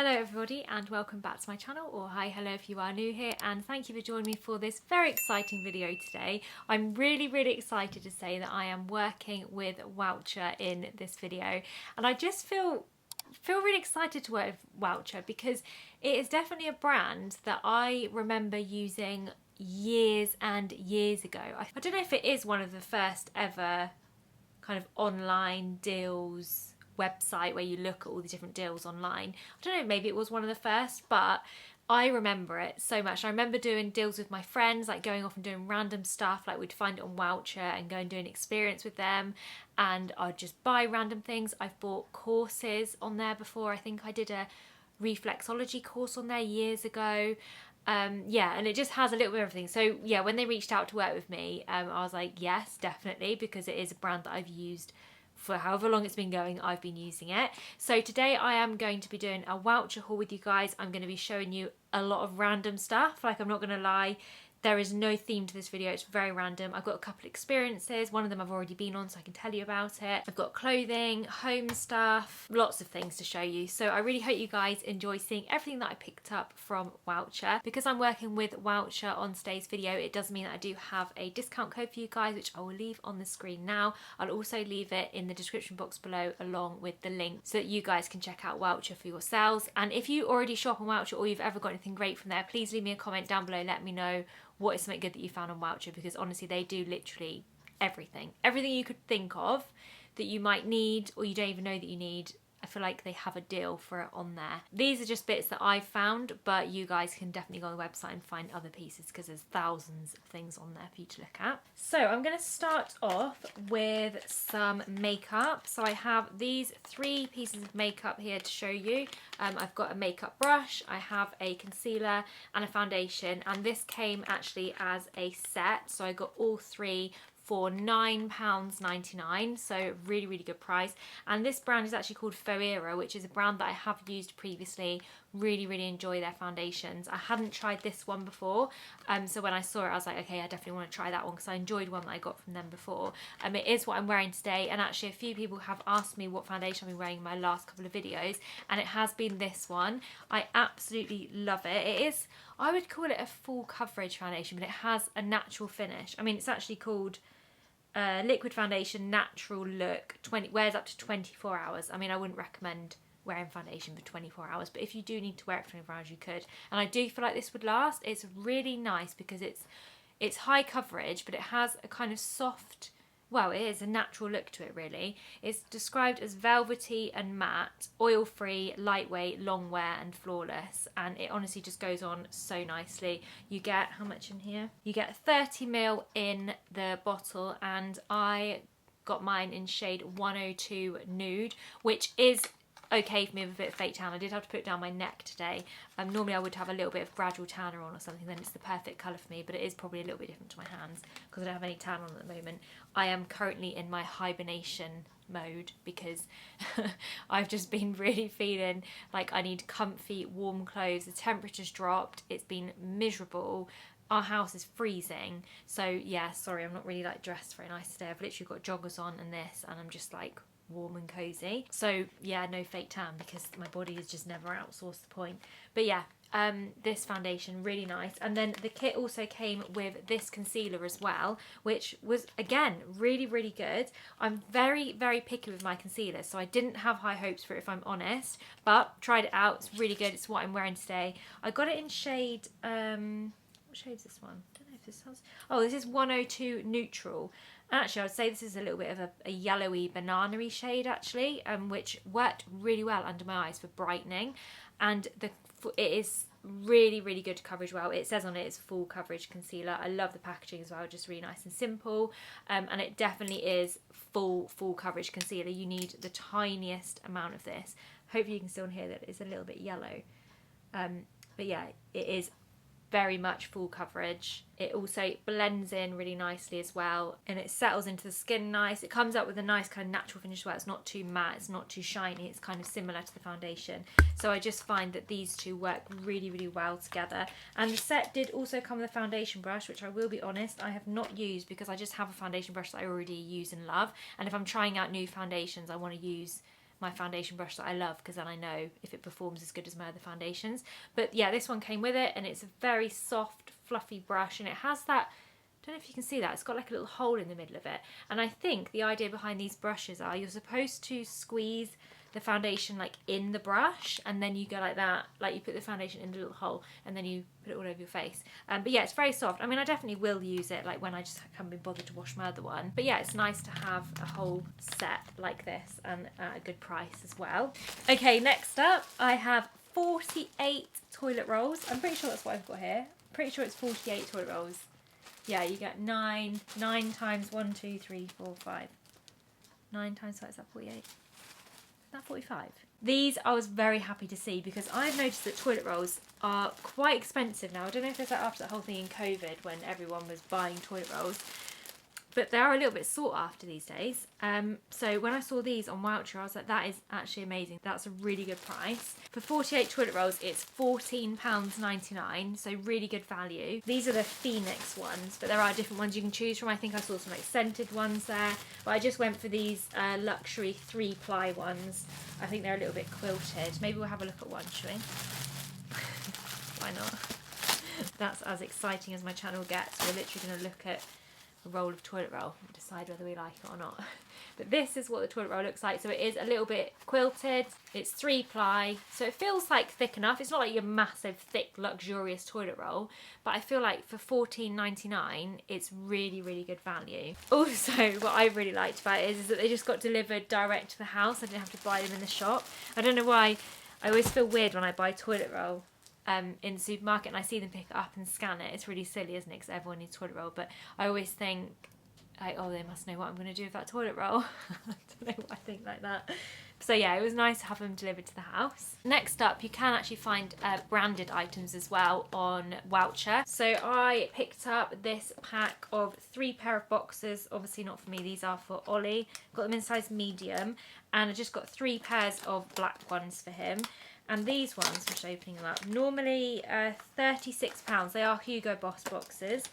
Hello everybody and welcome back to my channel, or hi, hello if you are new here, and thank you for joining me for this very exciting video today. I'm really excited to say that I am working with Wowcher in this video, and I just feel really excited to work with Wowcher because it is definitely a brand that I remember using years and years ago. I don't know if it is one of the first ever kind of online deals website where you look at all the different deals online. I don't know, maybe it was one of the first, but I remember it so much. I remember doing deals with my friends, like going off and doing random stuff, like we'd find it on Wowcher and go and do an experience with them, and I'd just buy random things. I've bought courses on there before. I think I did a reflexology course on there years ago. Yeah, and it just has a little bit of everything. So yeah, when they reached out to work with me, I was like, yes, definitely, because it is a brand that I've used for however long it's been going. I've been using it. So today I am going to be doing a Wowcher haul with you guys. I'm going to be showing you a lot of random stuff. Like, I'm not going to lie, there is no theme to this video, it's very random. I've got a couple of experiences, one of them I've already been on so I can tell you about it. I've got clothing, home stuff, lots of things to show you. So I really hope you guys enjoy seeing everything that I picked up from Wowcher. Because I'm working with Wowcher on today's video, it does mean that I do have a discount code for you guys, which I will leave on the screen now. I'll also leave it in the description box below along with the link so that you guys can check out Wowcher for yourselves. And if you already shop on Wowcher or you've ever got anything great from there, please leave me a comment down below, let me know what is something good that you found on Wowcher, because honestly they do literally everything you could think of that you might need or you don't even know that you need. I feel like they have a deal for it on there. These are just bits that I've found, but you guys can definitely go on the website and find other pieces because there's thousands of things on there for you to look at. So I'm going to start off with some makeup. So I have these 3 pieces of makeup here to show you. I've got a makeup brush, I have a concealer and a foundation, and this came actually as a set. So I got all 3 for £9.99, so really good price. And this brand is actually called Wowcher, which is a brand that I have used previously. Really enjoy their foundations. I hadn't tried this one before, so when I saw it I was like, okay, I definitely want to try that one because I enjoyed one that I got from them before. It is what I'm wearing today, and actually a few people have asked me what foundation I've been wearing in my last couple of videos, and it has been this one. I absolutely love it. It is, I would call it a full coverage foundation, but it has a natural finish. I mean, it's actually called liquid foundation natural look, wears up to 24 hours. I mean, I wouldn't recommend wearing foundation for 24 hours, but if you do need to wear it for 24 hours you could, and I do feel like this would last. It's really nice because it's high coverage, but it has a kind of soft, well, it is a natural look to it really. It's described as velvety and matte, oil-free, lightweight, long wear and flawless, and it honestly just goes on so nicely. You get, how much in here? You get 30ml in the bottle, and I got mine in shade 102 Nude, which is okay for me with a bit of fake tan. I did have to put it down my neck today. Normally I would have a little bit of gradual tanner on or something, then it's the perfect colour for me, but it is probably a little bit different to my hands because I don't have any tan on at the moment. I am currently in my hibernation mode because I've just been really feeling like I need comfy, warm clothes. The temperature's dropped, it's been miserable. Our house is freezing, so yeah, sorry, I'm not really like dressed very nice today. I've literally got joggers on and this, and I'm just like warm and cozy. So yeah, no fake tan because my body is just never outsourced the point. But yeah, this foundation really nice. And then the kit also came with this concealer as well, which was again really good. I'm very picky with my concealer, so I didn't have high hopes for it if I'm honest, but tried it out. It's really good. It's what I'm wearing today. I got it in shade what shade is this one? I don't know if this has, oh, this is 102 Neutral. Actually, I would say this is a little bit of a yellowy, banana-y shade, actually, which worked really well under my eyes for brightening. And it is really good coverage. Well, it says on it it's full coverage concealer. I love the packaging as well, just really nice and simple. And it definitely is full coverage concealer. You need the tiniest amount of this. Hopefully you can still hear that it's a little bit yellow. But yeah, it is very much full coverage. It also blends in really nicely as well, and it settles into the skin nice. It comes up with a nice kind of natural finish as well. It's not too matte, it's not too shiny, it's kind of similar to the foundation. So I just find that these two work really well together. And the set did also come with a foundation brush, which I will be honest, I have not used because I just have a foundation brush that I already use and love. And if I'm trying out new foundations, I want to use my foundation brush that I love, because then I know if it performs as good as my other foundations. But yeah, this one came with it, and it's a very soft, fluffy brush, and it has that, I don't know if you can see that, it's got like a little hole in the middle of it. And I think the idea behind these brushes are you're supposed to squeeze the foundation like in the brush, and then you go like that, like you put the foundation in the little hole and then you put it all over your face. But yeah, it's very soft. I mean, I definitely will use it like when I just haven't been bothered to wash my other one. But yeah, it's nice to have a whole set like this, and at a good price as well. Okay, next up I have 48 toilet rolls. I'm pretty sure that's what I've got here. Pretty sure it's 48 toilet rolls. Yeah, you get 9 times 1, 2, 3, 4, 5. 9 times 5, is that 48? That 45. These I was very happy to see, because I've noticed that toilet rolls are quite expensive now. I don't know if it's like after that whole thing in COVID when everyone was buying toilet rolls, but they are a little bit sought after these days. So when I saw these on Wowcher, I was like, that is actually amazing. That's a really good price. For 48 toilet rolls, it's £14.99, so really good value. These are the Phoenix ones, but there are different ones you can choose from. I think I saw some like scented ones there, but I just went for these luxury 3-ply ones. I think they're a little bit quilted. Maybe we'll have a look at one, shall we? Why not? That's as exciting as my channel gets. We're literally going to look at a roll of toilet roll and decide whether we like it or not. But this is what the toilet roll looks like. So it is a little bit quilted. It's 3-ply, so it feels like thick enough. It's not like your massive, thick, luxurious toilet roll, but I feel like for £14.99, it's really, really good value. Also, what I really liked about it is that they just got delivered direct to the house. I didn't have to buy them in the shop. I don't know why. I always feel weird when I buy toilet roll in the supermarket and I see them pick it up and scan it. It's really silly, isn't it? Because everyone needs toilet roll. But I always think, like, oh, they must know what I'm going to do with that toilet roll. I don't know why I think like that. So yeah, it was nice to have them delivered to the house. Next up, you can actually find branded items as well on Wowcher. So I picked up this pack of 3 pair of boxers. Obviously not for me, these are for Ollie. Got them in size medium, and I just got 3 pairs of black ones for him. And these ones, I'm just opening them up, normally £36. They are Hugo Boss boxes,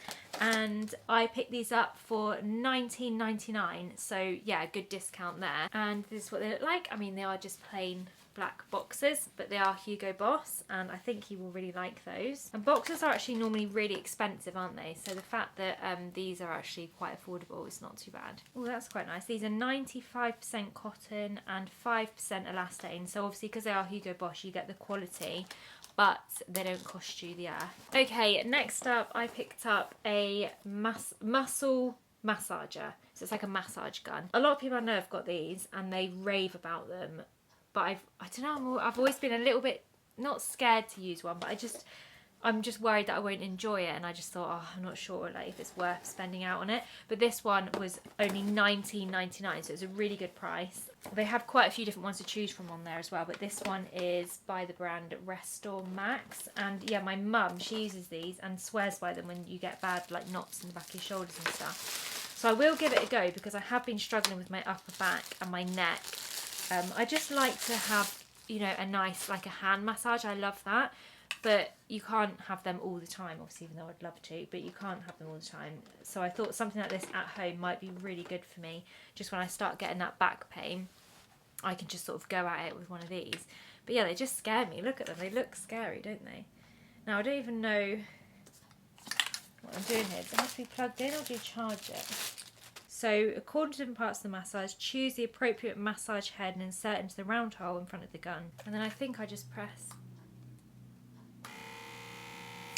and I picked these up for £19.99, so yeah, a good discount there. And this is what they look like. I mean, they are just plain black boxers, but they are Hugo Boss, and I think he will really like those. And boxers are actually normally really expensive, aren't they? So the fact that these are actually quite affordable is not too bad. Oh, that's quite nice. These are 95% cotton and 5% elastane. So obviously, because they are Hugo Boss, you get the quality, but they don't cost you the earth. Okay, next up, I picked up a muscle massager. So it's like a massage gun. A lot of people I know have got these, and they rave about them. But I don't know, I've always been a little bit, not scared to use one, but I'm just worried that I won't enjoy it, and I just thought, oh, I'm not sure like if it's worth spending out on it. But this one was only £19.99, so it's a really good price. They have quite a few different ones to choose from on there as well, but this one is by the brand Restore Max. And yeah, my mum, she uses these and swears by them when you get bad like knots in the back of your shoulders and stuff. So I will give it a go, because I have been struggling with my upper back and my neck. I just like to have, you know, a nice, like a hand massage. I love that. But you can't have them all the time, obviously, even though I'd love to. But you can't have them all the time. So I thought something like this at home might be really good for me. Just when I start getting that back pain, I can just sort of go at it with one of these. But yeah, they just scare me. Look at them. They look scary, don't they? Now, I don't even know what I'm doing here. Does it have to be plugged in, or do you charge it? So, according to different parts of the massage, choose the appropriate massage head and insert into the round hole in front of the gun. And then I think I just press.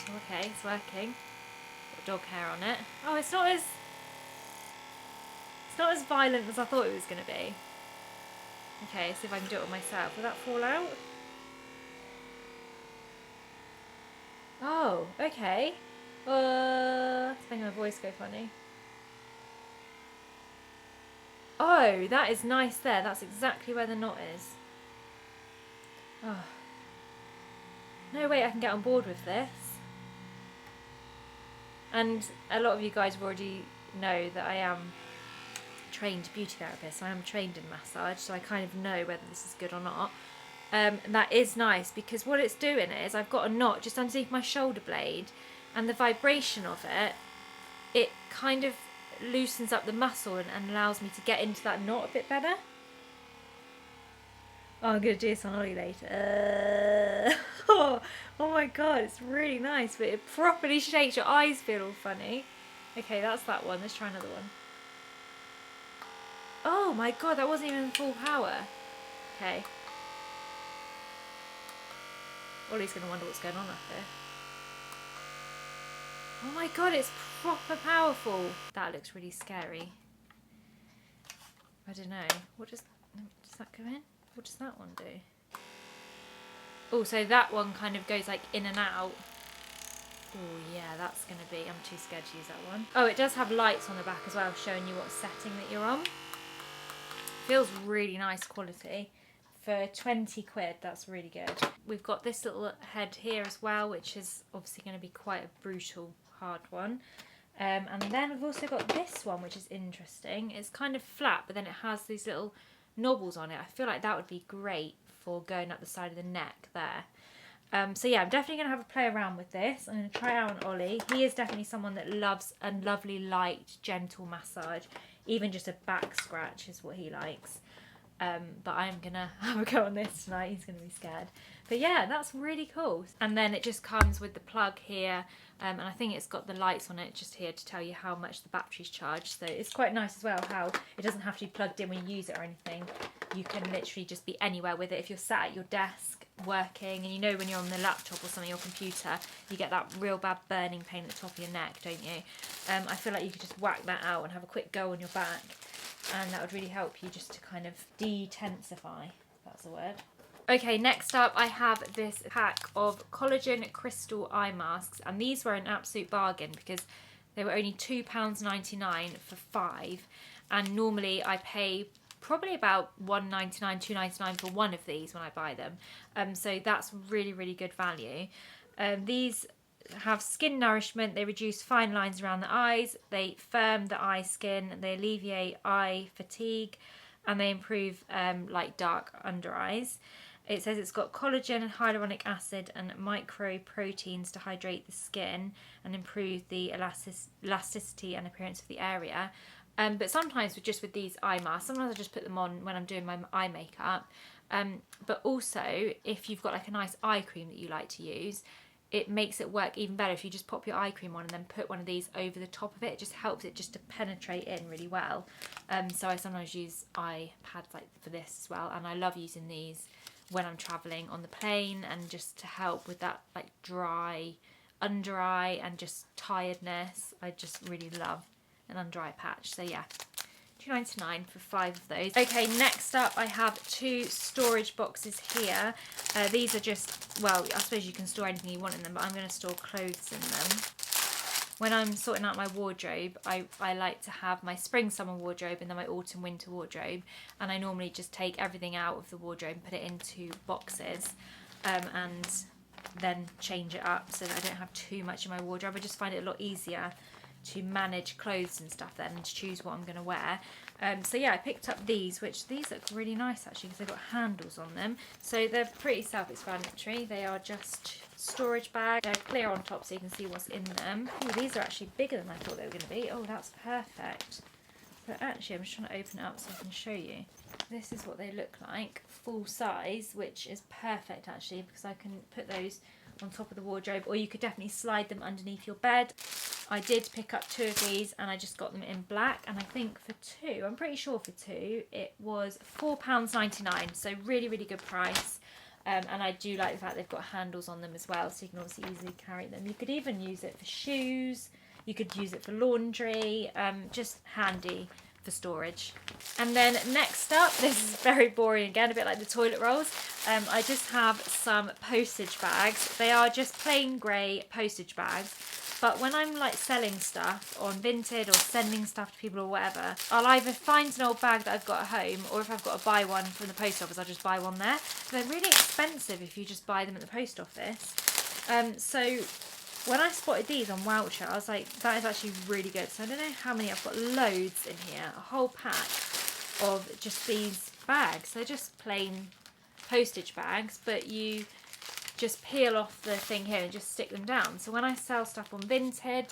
Okay, it's working. Got dog hair on it. Oh, it's not as violent as I thought it was going to be. Okay, let's see if I can do it on myself. Will that fall out? Oh, okay. It's making my voice go funny. Oh, that is nice there. That's exactly where the knot is. Oh. No way I can get on board with this. And a lot of you guys already know that I am a trained beauty therapist. I am trained in massage, so I kind of know whether this is good or not. And that is nice, because what it's doing is I've got a knot just underneath my shoulder blade, and the vibration of it kind of loosens up the muscle and allows me to get into that knot a bit better. Oh, I'm going to do this on Ollie later. Oh my god, it's really nice, but it properly shakes your eyes feel all funny. Okay, that's that one. Let's try another one. Oh my god, that wasn't even full power. Okay. Ollie's going to wonder what's going on up here. Oh my god, it's proper powerful. That looks really scary. I don't know. Does that go in? What does that one do? Oh, so that one kind of goes like in and out. Oh yeah, that's going to be... I'm too scared to use that one. Oh, it does have lights on the back as well, showing you what setting that you're on. Feels really nice quality. For 20 quid, that's really good. We've got this little head here as well, which is obviously going to be quite a brutal, hard one. And then we've also got this one, which is interesting. It's kind of flat, but then it has these little knobbles on it. I feel like that would be great for going up the side of the neck there. So yeah, I'm definitely going to have a play around with this. I'm going to try it out on Ollie. He is definitely someone that loves a lovely, light, gentle massage. Even just a back scratch is what he likes. But I'm going to have a go on this tonight. He's going to be scared. But yeah, that's really cool. And then it just comes with the plug here. And I think it's got the lights on it just here to tell you how much the battery's charged. So it's quite nice as well how it doesn't have to be plugged in when you use it or anything. You can literally just be anywhere with it. If you're sat at your desk working, and you know when you're on the laptop or something, your computer, you get that real bad burning pain at the top of your neck, don't you? I feel like you could just whack that out and have a quick go on your back. And that would really help you just to kind of de-tensify, if that's a word. Okay, next up I have this pack of collagen crystal eye masks, and these were an absolute bargain because they were only £2.99 for 5, and normally I pay probably about £1.99, £2.99 for one of these when I buy them. So that's really, really good value. These have skin nourishment, they reduce fine lines around the eyes, they firm the eye skin, they alleviate eye fatigue, and they improve like dark under eyes. It says it's got collagen and hyaluronic acid and micro proteins to hydrate the skin and improve the elasticity and appearance of the area. But sometimes with these eye masks, sometimes I just put them on when I'm doing my eye makeup. But also, if you've got like a nice eye cream that you like to use, it makes it work even better if you just pop your eye cream on and then put one of these over the top of it. It just helps it just to penetrate in really well. So I sometimes use eye pads like for this as well, and I love using these when I'm travelling on the plane and just to help with that like dry under eye and just tiredness. I just really love an under eye patch. So yeah, £2.99 for 5 of those. Okay, next up I have 2 storage boxes here. These are just, well, I suppose you can store anything you want in them, but I'm going to store clothes in them. When I'm sorting out my wardrobe, I like to have my spring-summer wardrobe and then my autumn-winter wardrobe, and I normally just take everything out of the wardrobe and put it into boxes and then change it up so that I don't have too much in my wardrobe. I just find it a lot easier to manage clothes and stuff then and to choose what I'm going to wear. So yeah, I picked up these, which these look really nice actually because they've got handles on them. So they're pretty self-explanatory. They are just storage bags. They're clear on top so you can see what's in them. Ooh, these are actually bigger than I thought they were going to be. Oh, that's perfect. So actually, I'm just trying to open it up so I can show you. This is what they look like, full size, which is perfect actually because I can put those on top of the wardrobe, or you could definitely slide them underneath your bed. I did pick up 2 of these and I just got them in black, and I think for 2, I'm pretty sure for 2, it was £4.99, so really, really good price. And I do like the fact they've got handles on them as well, so you can obviously easily carry them. You could even use it for shoes, you could use it for laundry, just handy for storage. And then next up, this is very boring again, a bit like the toilet rolls. I just have some postage bags. They are just plain grey postage bags. But when I'm like selling stuff on Vinted or sending stuff to people or whatever, I'll either find an old bag that I've got at home, or if I've got to buy one from the post office, I'll just buy one there. They're really expensive if you just buy them at the post office. So when I spotted these on Wowcher, I was like, that is actually really good. So I don't know how many, I've got loads in here, a whole pack of just these bags. They're just plain postage bags, but you just peel off the thing here and just stick them down. So when I sell stuff on Vinted,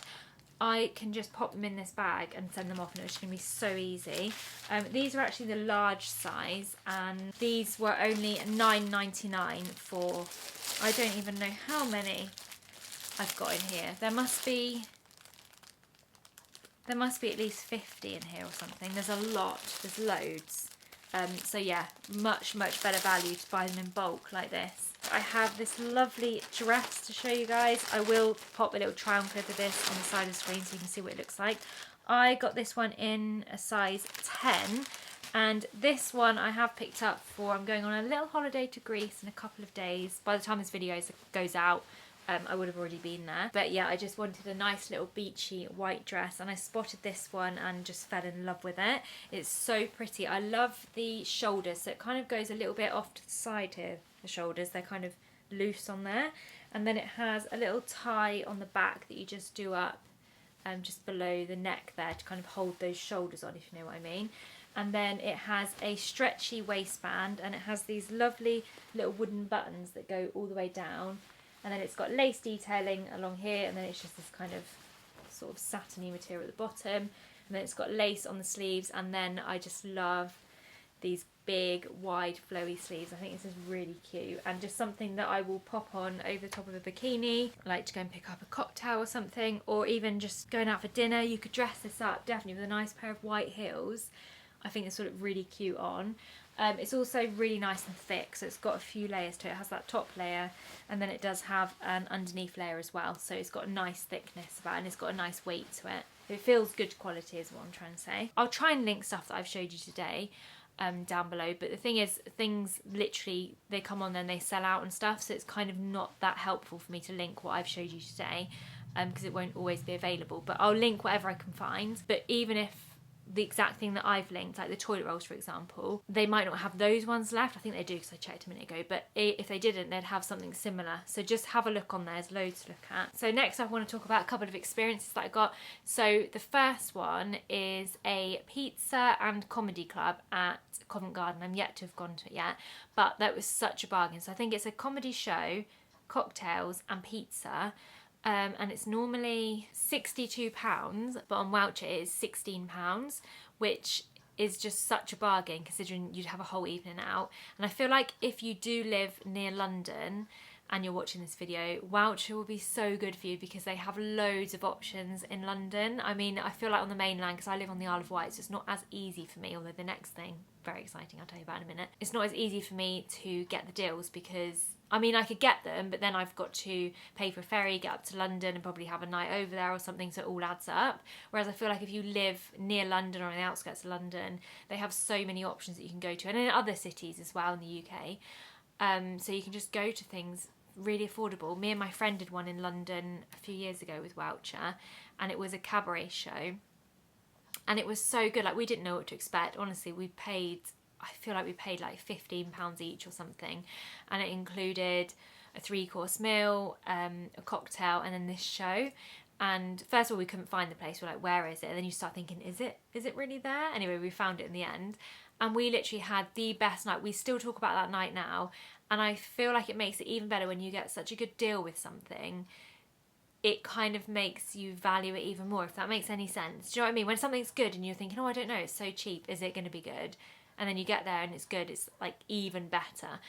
I can just pop them in this bag and send them off, and it's going to be so easy. These are actually the large size, and these were only $9.99 for, I don't even know how many I've got in here. There must be at least 50 in here or something. There's a lot, there's loads. So yeah, much better value to buy them in bulk like this. I have this lovely dress to show you guys. I will pop a little try-on clip of this on the side of the screen so you can see what it looks like. I got this one in a size 10, and this one I have picked up for, I'm going on a little holiday to Greece in a couple of days. By the time this video goes out, I would have already been there. But yeah, I just wanted a nice little beachy white dress, and I spotted this one and just fell in love with it. It's so pretty. I love the shoulders, so it kind of goes a little bit off to the side here. The shoulders, they're kind of loose on there, and then it has a little tie on the back that you just do up just below the neck there to kind of hold those shoulders on, if you know what I mean. And then it has a stretchy waistband, and it has these lovely little wooden buttons that go all the way down, and then it's got lace detailing along here, and then it's just this kind of sort of satiny material at the bottom, and then it's got lace on the sleeves. And then I just love these big wide flowy sleeves. I think this is really cute, and just something that I will pop on over the top of a bikini. I like to go and pick up a cocktail or something, or even just going out for dinner. You could dress this up definitely with a nice pair of white heels. I think it's sort of really cute on. It's also really nice and thick, so it's got a few layers to it. It has that top layer, and then it does have an underneath layer as well, so it's got a nice thickness about it, and it's got a nice weight to it. It feels good quality is what I'm trying to say. I'll try and link stuff that I've showed you today down below, but the thing is, things literally, they come on then they sell out and stuff, so it's kind of not that helpful for me to link what I've showed you today, because it won't always be available. But I'll link whatever I can find. But even if the exact thing that I've linked, like the toilet rolls for example, they might not have those ones left. I think they do because I checked a minute ago, but if they didn't, they'd have something similar. So just have a look on there, there's loads to look at. So next I want to talk about a couple of experiences that I got. So the first one is a pizza and comedy club at Covent Garden. I'm yet to have gone to it yet, but that was such a bargain. So I think it's a comedy show, cocktails and pizza. And it's normally £62, but on Wowcher it is £16, which is just such a bargain considering you'd have a whole evening out. And I feel like if you do live near London and you're watching this video, Wowcher will be so good for you because they have loads of options in London. I mean, I feel like on the mainland, because I live on the Isle of Wight, so it's not as easy for me, although the next thing, very exciting, I'll tell you about in a minute. It's not as easy for me to get the deals because, I mean, I could get them, but then I've got to pay for a ferry, get up to London and probably have a night over there or something, so it all adds up. Whereas I feel like if you live near London or on the outskirts of London, they have so many options that you can go to, and in other cities as well in the UK. So you can just go to things really affordable. Me and my friend did one in London a few years ago with Wowcher, and it was a cabaret show, and it was so good. Like, we didn't know what to expect. Honestly, I feel like we paid like £15 each or something, and it included a 3-course meal, a cocktail, and then this show. And first of all, we couldn't find the place. We're like, where is it? And then you start thinking, is it really there? Anyway, we found it in the end, and we literally had the best night. We still talk about that night now, and I feel like it makes it even better when you get such a good deal with something. It kind of makes you value it even more, if that makes any sense. Do you know what I mean? When something's good and you're thinking, oh, I don't know, it's so cheap, is it going to be good? And then you get there and it's good, it's like even better.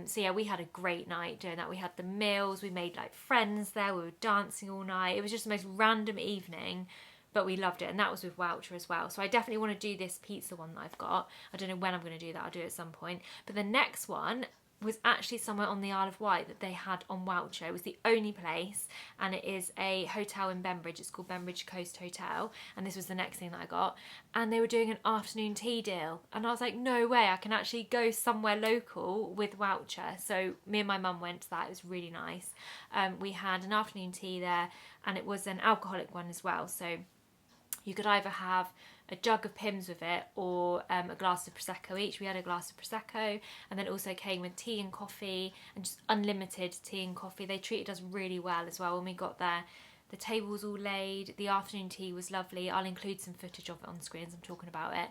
So yeah, we had a great night doing that. We had the meals, we made like friends there, we were dancing all night. It was just the most random evening, but we loved it. And that was with Wowcher as well. So I definitely want to do this pizza one that I've got. I don't know when I'm going to do that, I'll do it at some point. But the next one was actually somewhere on the Isle of Wight that they had on Wowcher. It was the only place, and it is a hotel in Bembridge. It's called Bembridge Coast Hotel, and this was the next thing that I got. And they were doing an afternoon tea deal, and I was like, no way, I can actually go somewhere local with Wowcher. So me and my mum went to that. It was really nice. We had an afternoon tea there, and it was an alcoholic one as well. So you could either have a jug of Pimm's with it or a glass of Prosecco each. We had a glass of Prosecco, and then it also came with tea and coffee, and just unlimited tea and coffee. They treated us really well as well when we got there. The table was all laid, the afternoon tea was lovely. I'll include some footage of it on screen as I'm talking about it.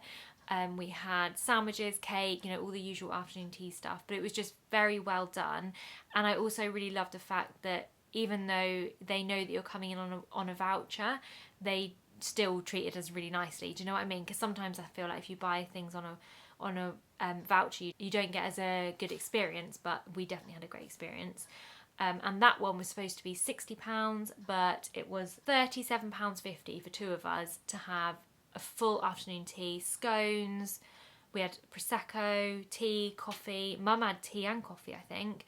We had sandwiches, cake, you know, all the usual afternoon tea stuff, but it was just very well done. And I also really loved the fact that even though they know that you're coming in on a voucher, they still treated us really nicely. Do you know what I mean? Because sometimes I feel like if you buy things on a voucher, you don't get as a good experience, but we definitely had a great experience. And that one was supposed to be £60, but it was £37.50 for two of us to have a full afternoon tea, scones. We had Prosecco, tea, coffee. Mum had tea and coffee, I think.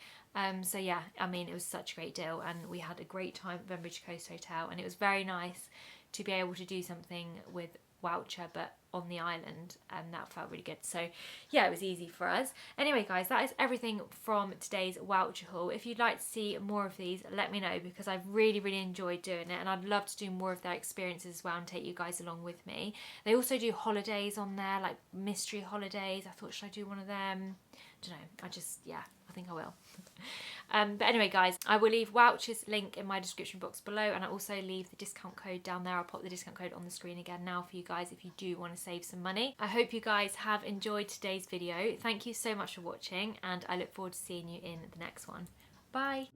So yeah, I mean, it was such a great deal, and we had a great time at Bembridge Coast Hotel, and it was very nice to be able to do something with Wowcher but on the island, and that felt really good. So yeah, it was easy for us. Anyway guys, that is everything from today's Wowcher haul. If you'd like to see more of these, let me know, because I've really enjoyed doing it, and I'd love to do more of their experiences as well and take you guys along with me. They also do holidays on there, like mystery holidays. I thought, should I do one of them? I don't know, I think I will. But anyway guys, I will leave Wowcher's link in my description box below, and I'll also leave the discount code down there. I'll pop the discount code on the screen again now for you guys if you do want to save some money. I hope you guys have enjoyed today's video. Thank you so much for watching, and I look forward to seeing you in the next one. Bye!